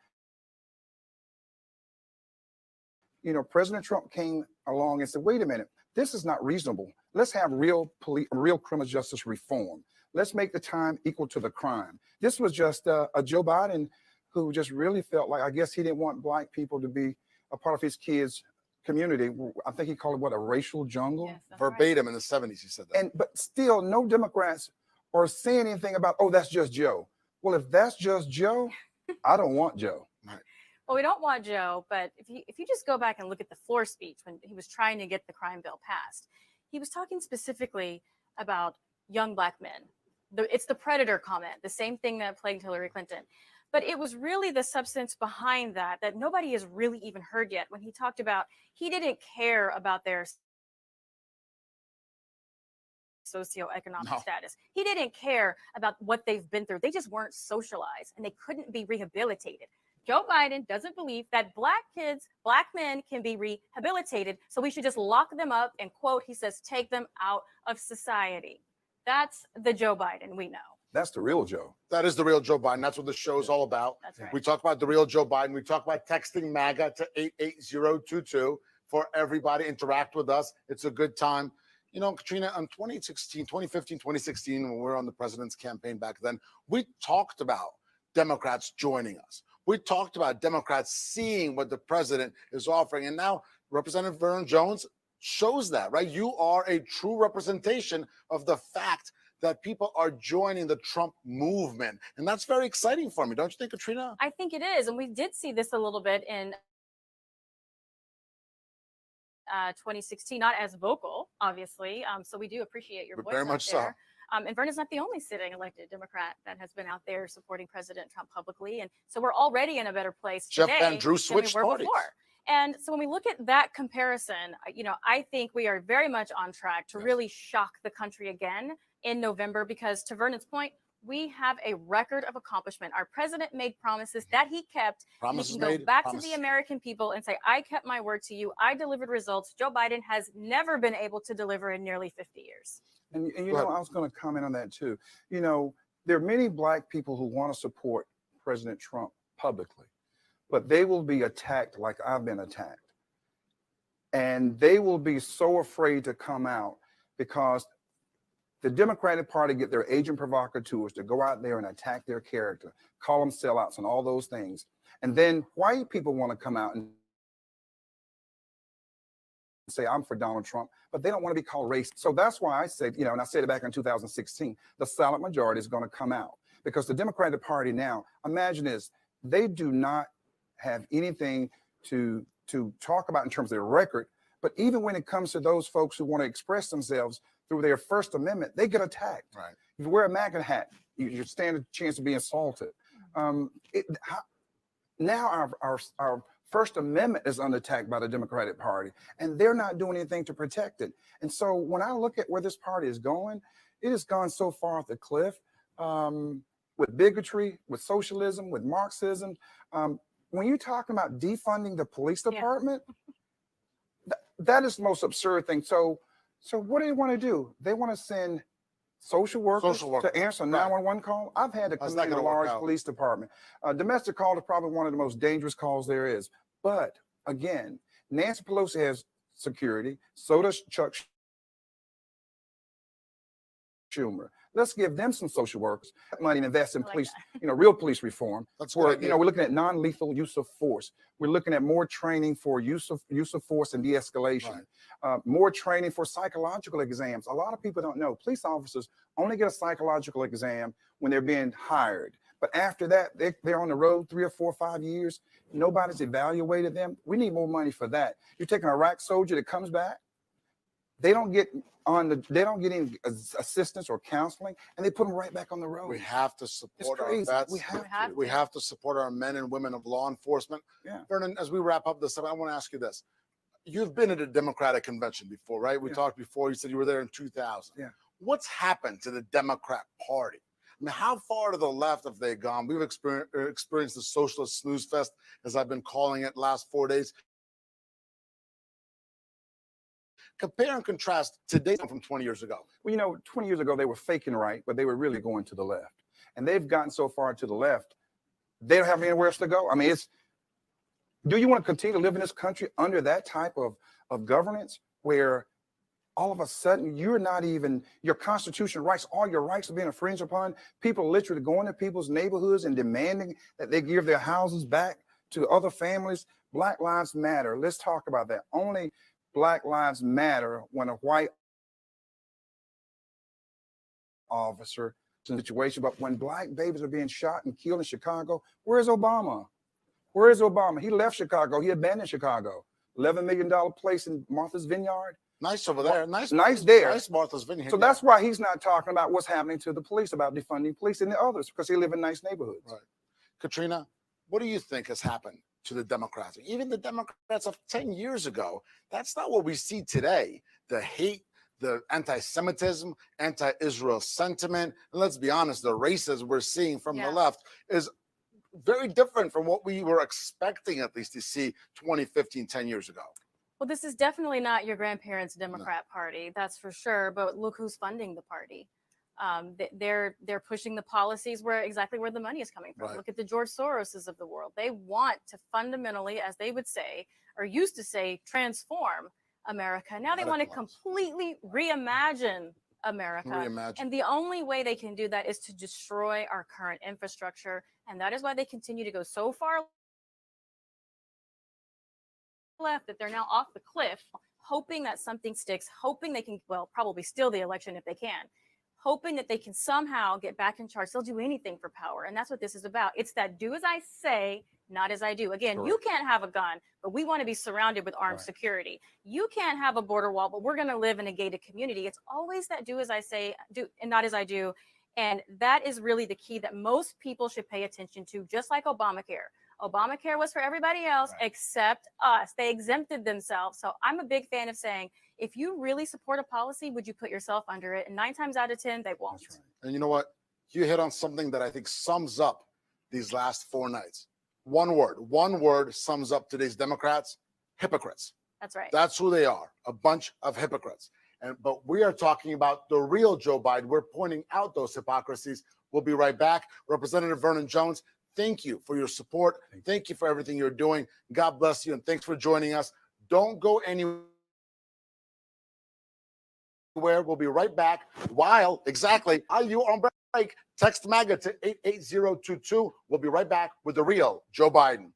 you know, President Trump came along and said, wait a minute, this is not reasonable. Let's have real criminal justice reform. Let's make the time equal to the crime. This was just a Joe Biden who just really felt like, I guess he didn't want Black people to be a part of his kids' community. I think he called it, what, a racial jungle? Yes, that's Verbatim in the 70s, he said that. But still, no Democrats are saying anything about, oh, that's just Joe. Well, if that's just Joe, I don't want Joe. Well, we don't want Joe, but if you just go back and look at the floor speech when he was trying to get the crime bill passed, he was talking specifically about young Black men. It's the predator comment, the same thing that plagued Hillary Clinton. But it was really the substance behind that nobody has really even heard yet, when he talked about he didn't care about their socioeconomic status. He didn't care about what they've been through. They just weren't socialized and they couldn't be rehabilitated. Joe Biden doesn't believe that Black kids, Black men can be rehabilitated. So we should just lock them up and, quote, he says, take them out of society. That's the Joe Biden we know. That's the real Joe. That is the real Joe Biden. That's what the show is all about. That's right. We talk about the real Joe Biden. We talk about texting MAGA to 88022 for everybody. Interact with us. It's a good time. You know, Katrina, in 2015, 2016, when we were on the president's campaign back then, we talked about Democrats joining us. We talked about Democrats seeing what the president is offering. And now Representative Vernon Jones shows that, right? You are a true representation of the fact that people are joining the Trump movement. And that's very exciting for me. Don't you think, Katrina? I think it is. And we did see this a little bit in 2016, not as vocal, obviously. So we do appreciate your voice very much there. And Vernon's not the only sitting elected Democrat that has been out there supporting President Trump publicly. And so we're already in a better place Jeff today Van Drew than we switched were parties. before. And so when we look at that comparison, you know, I think we are very much on track to really shock the country again in November, because to Vernon's point, we have a record of accomplishment. Our president made promises that he kept. Promises he can made, go back promises. to the American people and say, I kept my word to you. I delivered results. Joe Biden has never been able to deliver in nearly 50 years. And you know, I was going to comment on that too. You know, there are many Black people who want to support President Trump publicly, but they will be attacked like I've been attacked. And they will be so afraid to come out because the Democratic Party get their agent provocateurs to go out there and attack their character, call them sellouts and all those things. And then white people want to come out and say, I'm for Donald Trump, but they don't want to be called racist. So that's why I said, you know, and I said it back in 2016, the silent majority is going to come out, because the Democratic Party now, imagine this, they do not have anything to talk about in terms of their record. But even when it comes to those folks who want to express themselves through their First Amendment, they get attacked. Right. If you wear a MAGA hat, you stand a chance of being assaulted. Now our First Amendment is under attack by the Democratic Party, and they're not doing anything to protect it. And so when I look at where this party is going, it has gone so far off the cliff with bigotry, with socialism, with Marxism. When you're talking about defunding the police department, that is the most absurd thing. So what do they want to do? They want to send social workers to answer a 911 call. I've had to come in a large police department. Domestic call is probably one of the most dangerous calls there is. But again, Nancy Pelosi has security. So does Chuck Schumer. Let's give them some social workers money and invest in police, you know, real police reform. That's where, you know, we're looking at non-lethal use of force. We're looking at more training for use of force and de-escalation. More training for psychological exams. A lot of people don't know police officers only get a psychological exam when they're being hired. But after that, they're on the road 3 or 4 or 5 years. Nobody's evaluated them. We need more money for that. You're taking an Iraq soldier that comes back. They don't get any assistance or counseling, and they put them right back on the road. We have to support our vets. We have to support our men and women of law enforcement. Yeah. Vernon, as we wrap up this, I want to ask you this. you've been at a Democratic convention before, right? We Yeah. talked before. You said you were there in 2000. Yeah. What's happened to the Democrat Party? I mean, how far to the left have they gone? We've experienced the socialist snooze fest, as I've been calling it, last 4 days. Compare and contrast today from 20 years ago. Well, you know, 20 years ago, they were faking right, but they were really going to the left. And they've gotten so far to the left, they don't have anywhere else to go. I mean, do you want to continue to live in this country under that type of governance where all of a sudden you're not even, your constitutional rights, all your rights are being infringed upon? People literally going to people's neighborhoods and demanding that they give their houses back to other families. Black Lives Matter. Let's talk about that. Only Black Lives Matter when a white officer situation, but when black babies are being shot and killed in Chicago, where's Obama? Where is Obama? He left Chicago. He abandoned Chicago. $11 million place in Martha's Vineyard. Nice over there. Nice there. Nice Martha's Vineyard. So that's why he's not talking about what's happening to the police, about defunding police and the others, because they live in nice neighborhoods. Right. Katrina, what do you think has happened to the Democrats? Even the Democrats of 10 years ago, that's not what we see today. The hate, the anti-Semitism, anti-Israel sentiment, and let's be honest, the racism we're seeing from the left is very different from what we were expecting, at least, to see 2015, 10 years ago. Well, this is definitely not your grandparents' Democrat Party, that's for sure. But look who's funding the party. They're pushing the policies exactly where the money is coming from. Right. Look at the George Soroses of the world. They want to fundamentally, as they would say, or used to say, transform America. Now they want to completely reimagine America. And the only way they can do that is to destroy our current infrastructure. And that is why they continue to go so far left that they're now off the cliff, hoping that something sticks, hoping they can, well, probably steal the election if they can, hoping that they can somehow get back in charge. They'll do anything for power. And that's what this is about. It's that do as I say, not as I do. Again, you can't have a gun, but we want to be surrounded with armed security. You can't have a border wall, but we're going to live in a gated community. It's always that do as I say, do and not as I do. And that is really the key that most people should pay attention to, just like Obamacare. Obamacare was for everybody else except us. They exempted themselves. So I'm a big fan of saying, if you really support a policy, would you put yourself under it? And 9 times out of 10, they won't. That's right. And you know what? You hit on something that I think sums up these last 4 nights. One word sums up today's Democrats: hypocrites. That's right. That's who they are, a bunch of hypocrites. But we are talking about the real Joe Biden. We're pointing out those hypocrisies. We'll be right back. Representative Vernon Jones, thank you for your support. Thank you for everything you're doing. God bless you, and thanks for joining us. Don't go anywhere. We'll be right back. While you on break, text MAGA to 88022. We'll be right back with the real Joe Biden.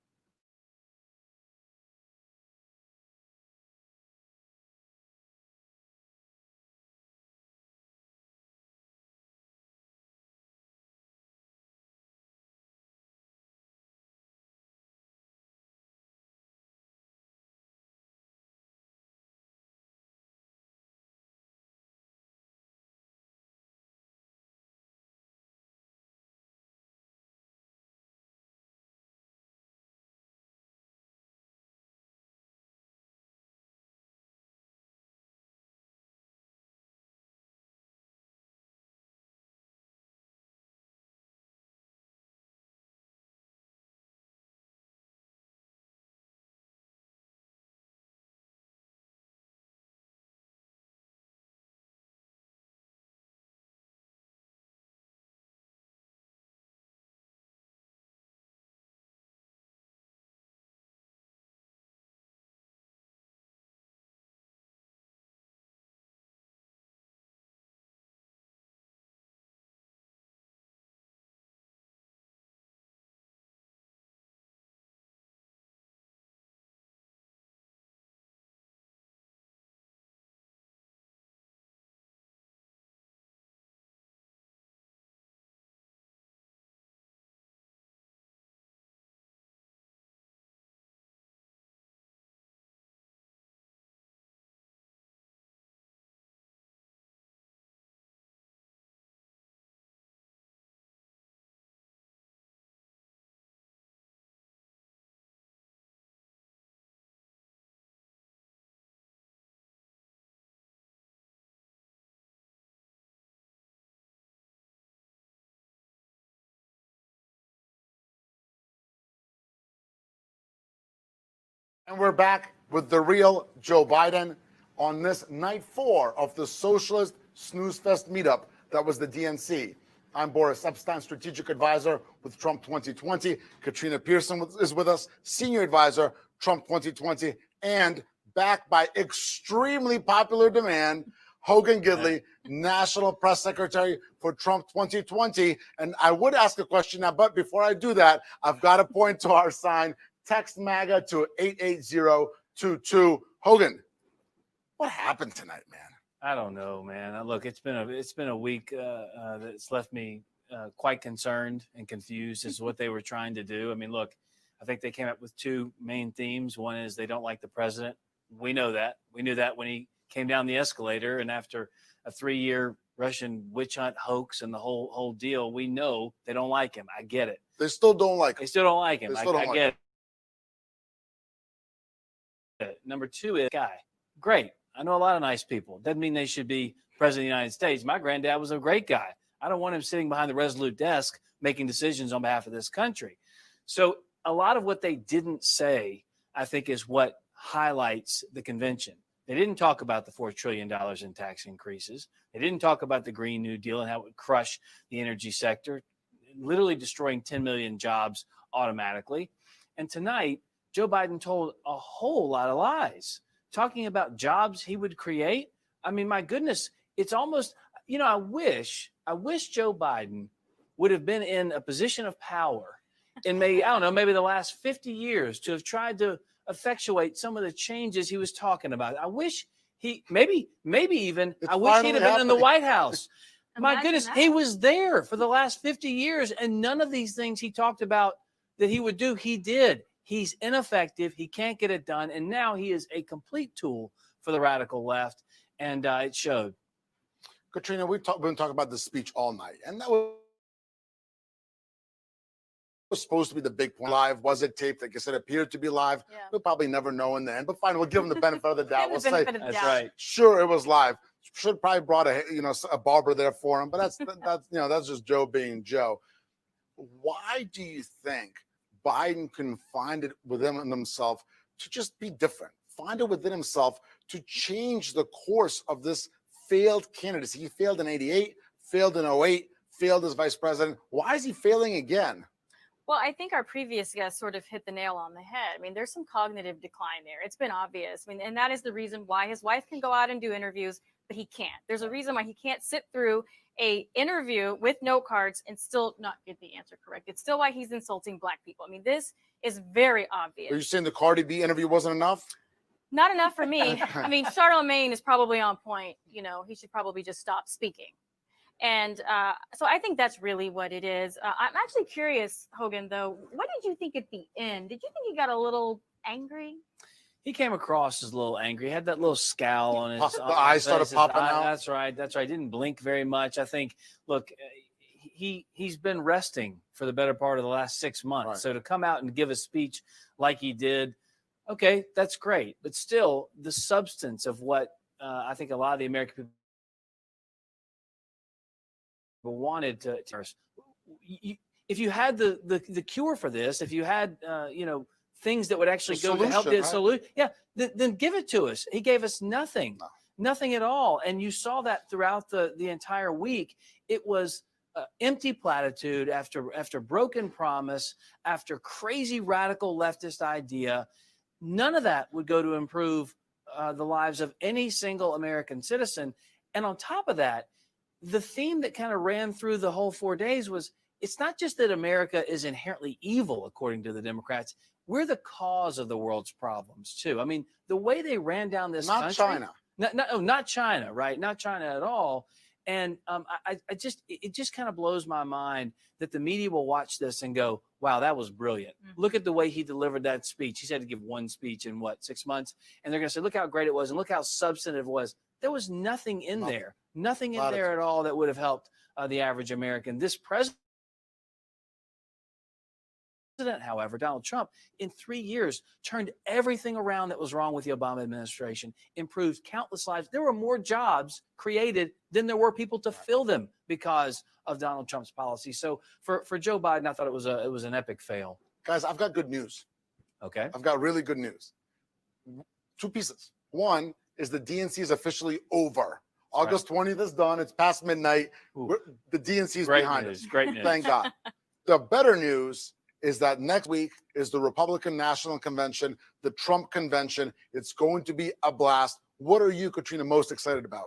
And we're back with the real Joe Biden on this night 4 of the Socialist Snooze Fest meetup that was the DNC. I'm Boris Epstein, strategic advisor with Trump 2020. Katrina Pearson is with us, senior advisor, Trump 2020, and backed by extremely popular demand, Hogan Gidley, national press secretary for Trump 2020. And I would ask a question now, but before I do that, I've got to point to our sign. Text MAGA to 88022. Hogan, what happened tonight, man? I don't know, man. Look, it's been a week that's left me quite concerned and confused as to what they were trying to do. I mean, look, I think they came up with 2 main themes. One is they don't like the president. We know that. We knew that when he came down the escalator, and after a 3-year Russian witch hunt hoax and the whole deal, we know they don't like him. I get it. They still don't like him. They still don't like him. They still don't I like get it. Number 2 is guy. Great. I know a lot of nice people. Doesn't mean they should be president of the United States. My granddad was a great guy. I don't want him sitting behind the Resolute desk making decisions on behalf of this country. So a lot of what they didn't say, I think, is what highlights the convention. They didn't talk about the $4 trillion in tax increases. They didn't talk about the Green New Deal and how it would crush the energy sector, literally destroying 10 million jobs automatically. And tonight, Joe Biden told a whole lot of lies, talking about jobs he would create. I mean, my goodness, it's almost, I wish Joe Biden would have been in a position of power in maybe the last 50 years to have tried to effectuate some of the changes he was talking about. I wish I wish he'd have been in the White House. My goodness, he was there for the last 50 years, and none of these things he talked about that he would do, he did. He's ineffective. He can't get it done. And now he is a complete tool for the radical left. And it showed. Katrina, we've been talking about this speech all night. And that was supposed to be the big point. Live, was it taped? Like I said, it appeared to be live. Yeah. We'll probably never know in the end. But fine, we'll give him the benefit of the doubt. We'll say, That's right. sure, it was live. Should probably brought a barber there for him. But that's just Joe being Joe. Why do you think Biden can find it within himself to just be different, find it within himself to change the course of this failed candidacy? He failed in 88, failed in 08, failed as vice president. Why is he failing again? Well, I think our previous guest sort of hit the nail on the head. I mean, there's some cognitive decline there. It's been obvious. I mean, and that is the reason why his wife can go out and do interviews, but he can't. There's a reason why he can't sit through a interview with note cards and still not get the answer correct. It's still why he's insulting Black people. I mean, this is very obvious. Are you saying the Cardi B interview wasn't enough? Not enough for me. I mean, Charlemagne is probably on point. He should probably just stop speaking. And so I think that's really what it is. I'm actually curious, Hogan, though, what did you think at the end? Did you think he got a little angry? He came across as a little angry. He had that little scowl on his The eyes started popping out. That's right. Didn't blink very much. I think, look, he's been resting for the better part of the last 6 months. Right. So to come out and give a speech like he did, okay, that's great. But still, the substance of what I think a lot of the American people wanted to if you had the cure for this, if you had things that would actually go to help the solution, then give it to us. He gave us nothing. Nothing at all. And you saw that throughout the entire week. It was empty platitude after broken promise, after crazy radical leftist idea. None of that would go to improve the lives of any single American citizen. And on top of that, the theme that kind of ran through the whole 4 days was, it's not just that America is inherently evil, according to the Democrats. We're the cause of the world's problems, too. I mean, the way they ran down this country. Not China, right? Not China at all. And it just kind of blows my mind that the media will watch this and go, wow, that was brilliant. Mm-hmm. Look at the way he delivered that speech. He's had to give one speech in 6 months. And they're going to say, look how great it was. And look how substantive it was. There was nothing in there. Nothing in there at all that would have helped the average American. This president, however, Donald Trump, in 3 years, turned everything around that was wrong with the Obama administration, improved countless lives. There were more jobs created than there were people to fill them because of Donald Trump's policy. So for Joe Biden, I thought it was an epic fail. Guys, I've got good news. Okay. I've got really good news. two pieces. One is the DNC is officially over. August 20th is done. It's past midnight. The DNC is behind us. Great news. Thank God. The better news is that next week is the Republican National Convention, the Trump Convention. It's going to be a blast. What are you, Katrina, most excited about?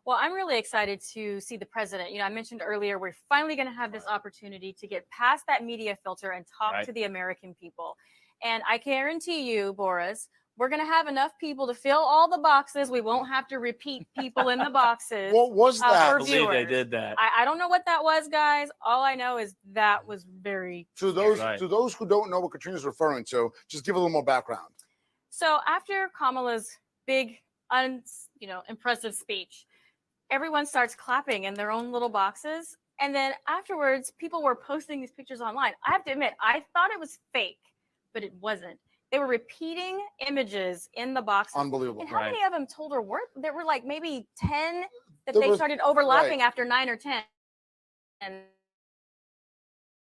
Well, I'm really excited to see the president. You know, I mentioned earlier, we're finally going to have this opportunity to get past that media filter and talk to the American people. And I guarantee you, Boris, we're going to have enough people to fill all the boxes. We won't have to repeat people in the boxes. What was that? I believe they did that. I don't know what that was, guys. All I know is that was very to those who don't know what Katrina's referring to, just give a little more background. So after Kamala's big, impressive speech, everyone starts clapping in their own little boxes. And then afterwards, people were posting these pictures online. I have to admit, I thought it was fake, but it wasn't. They were repeating images in the boxes. Unbelievable. And how many of them told her worth? There were like maybe 10 that they started overlapping after 9 or 10. And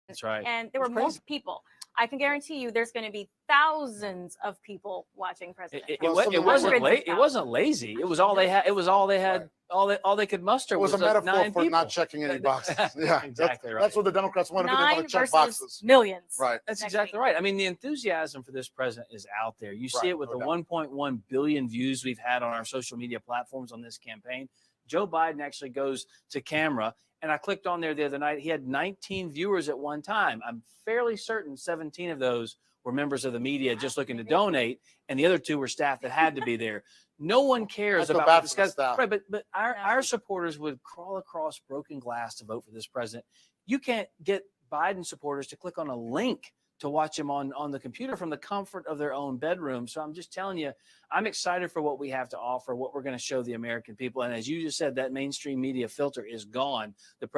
that's right. And there were multiple people. I can guarantee you there's going to be thousands of people watching President Trump. It wasn't lazy. It was all they had. It was all they had. All they could muster. It was a metaphor for not checking any boxes. Yeah, exactly right. That's what the Democrats wanted to be able to check boxes. Millions. Right. That's exactly right. I mean, the enthusiasm for this president is out there. You see it with the 1.1 billion views we've had on our social media platforms on this campaign. Joe Biden actually goes to camera. And I clicked on there the other night. He had 19 viewers at one time. I'm fairly certain 17 of those were members of the media just looking to donate, and the other 2 were staff that had to be there. No one cares about what this guy's right, but our supporters would crawl across broken glass to vote for this president. You can't get Biden supporters to click on a link to watch him on the computer from the comfort of their own bedroom. So I'm just telling you, I'm excited for what we have to offer, what we're going to show the American people. And as you just said, that mainstream media filter is gone. The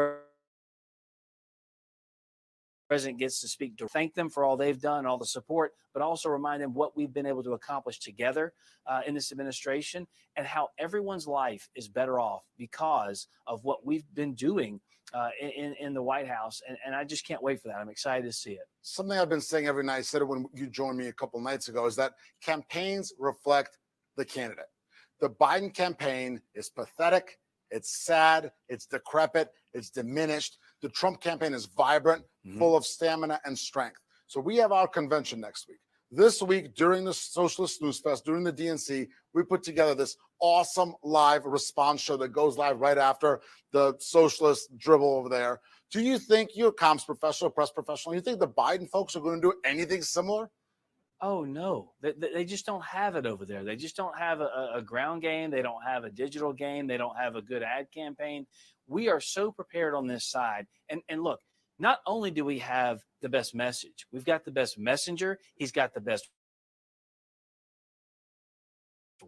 president gets to speak to thank them for all they've done, all the support, but also remind them what we've been able to accomplish together in this administration and how everyone's life is better off because of what we've been doing in the White House. And I just can't wait for that. I'm excited to see it. Something I've been saying every night, I said it when you joined me a couple nights ago, is that campaigns reflect the candidate. The Biden campaign is pathetic. It's sad. It's decrepit. It's diminished. The Trump campaign is vibrant, full of stamina and strength. So we have our convention next week. This week, during the Socialist Snooze Fest, during the DNC, we put together this awesome live response show that goes live right after the socialist dribble over there. Do you think, you're a comms professional, press professional, you think the Biden folks are going to do anything similar? Oh, no. They just don't have it over there. They just don't have a ground game. They don't have a digital game. They don't have a good ad campaign. We are so prepared on this side. And look, not only do we have the best message, we've got the best messenger. He's got the best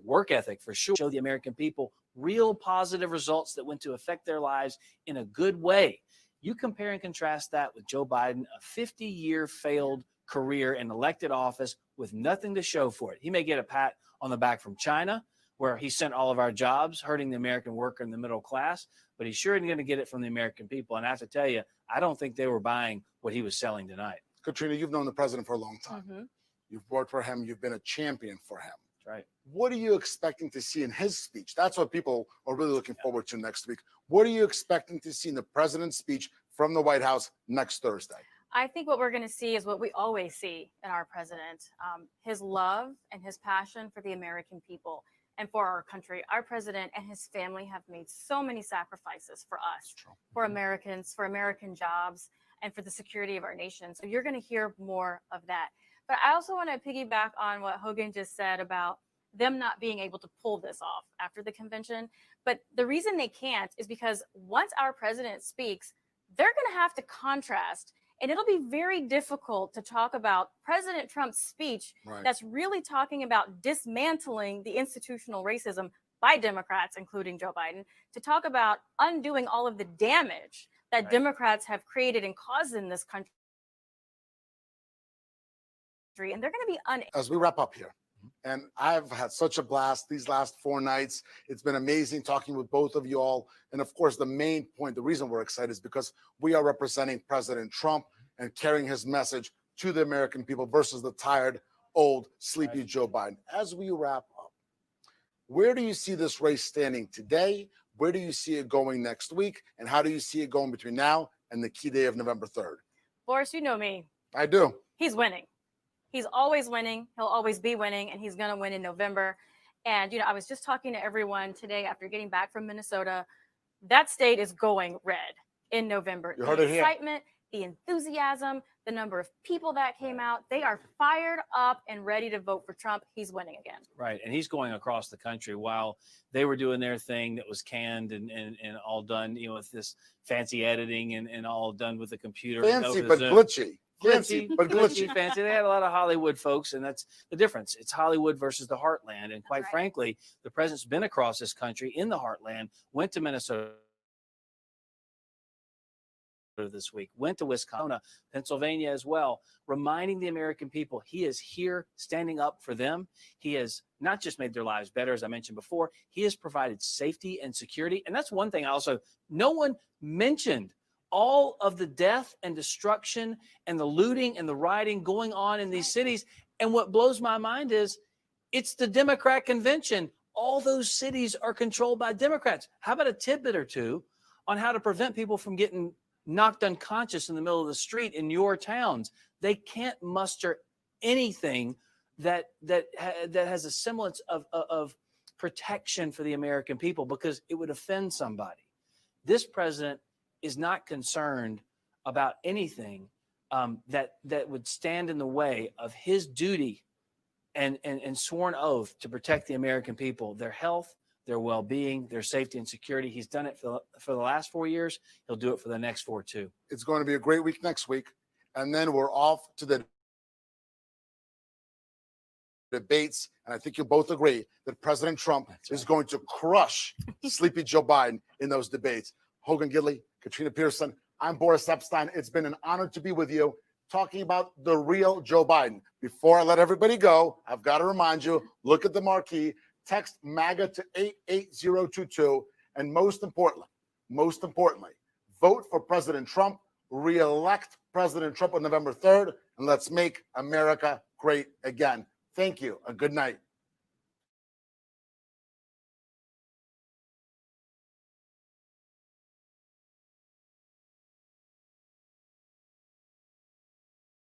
work ethic for sure. Show the American people real positive results that went to affect their lives in a good way. You compare and contrast that with Joe Biden, a 50-year failed career in elected office with nothing to show for it. He may get a pat on the back from China, where he sent all of our jobs, hurting the American worker and the middle class, but he's sure going to get it from the American people. And I have to tell you, I don't think they were buying what he was selling tonight. Katrina, you've known the president for a long time. You've worked for him. You've been a champion for him. That's right. What are you expecting to see in his speech? That's what people are really looking forward to next week. What are you expecting to see in the president's speech from the White House next Thursday? I think what we're going to see is what we always see in our president, his love and his passion for the American people and for our country. Our president and his family have made so many sacrifices for us, for Americans, for American jobs, and for the security of our nation. So you're going to hear more of that. But I also want to piggyback on what Hogan just said about them not being able to pull this off after the convention. But the reason they can't is because once our president speaks, they're going to have to contrast. And it'll be very difficult to talk about President Trump's speech that's really talking about dismantling the institutional racism by Democrats, including Joe Biden, to talk about undoing all of the damage that Democrats have created and caused in this country. And they're going to be unable. As we wrap up here, and I've had such a blast these last 4 nights. It's been amazing talking with both of you all. And of course, the main point, the reason we're excited is because we are representing President Trump and carrying his message to the American people versus the tired, old, sleepy Right. Joe Biden. As we wrap up, where do you see this race standing today? Where do you see it going next week? And how do you see it going between now and the key day of November 3rd? Boris, you know me. I do. He's winning. He's always winning. He'll always be winning, and he's going to win in November. And, I was just talking to everyone today after getting back from Minnesota. That state is going red in November. You The heard it here. excitement, the enthusiasm, the number of people that came out, they are fired up and ready to vote for Trump. He's winning again. Right. And he's going across the country while they were doing their thing that was canned and all done, with this fancy editing and all done with the computer. Fancy, over but Zoom. glitchy. Fancy, but glitchy. Fancy. They had a lot of Hollywood folks, and that's the difference. It's Hollywood versus the heartland. And quite right. frankly, the president's been across this country in the heartland, went to Minnesota this week, went to Wisconsin, Pennsylvania as well, reminding the American people he is here standing up for them. He has not just made their lives better, as I mentioned before, he has provided safety and security. And that's one thing also, no one mentioned all of the death and destruction and the looting and the rioting going on in these cities. And what blows my mind is it's the Democrat convention. All those cities are controlled by Democrats. How about a tidbit or two on how to prevent people from getting knocked unconscious in the middle of the street in your towns? They can't muster anything that has a semblance of protection for the American people because it would offend somebody. This president is not concerned about anything that would stand in the way of his duty and sworn oath to protect the American people, their health, their well-being, their safety and security. He's done it for the last 4 years. He'll do it for the next 4 too. It's going to be a great week next week. And then we're off to the debates. And I think you'll both agree that President Trump is going to crush sleepy Joe Biden in those debates. Hogan Gidley, Katrina Pearson, I'm Boris Epstein. It's been an honor to be with you talking about the real Joe Biden. Before I let everybody go, I've got to remind you, look at the marquee. Text MAGA to 88022. And most importantly, vote for President Trump, re-elect President Trump on November 3rd, and let's make America great again. Thank you. A good night.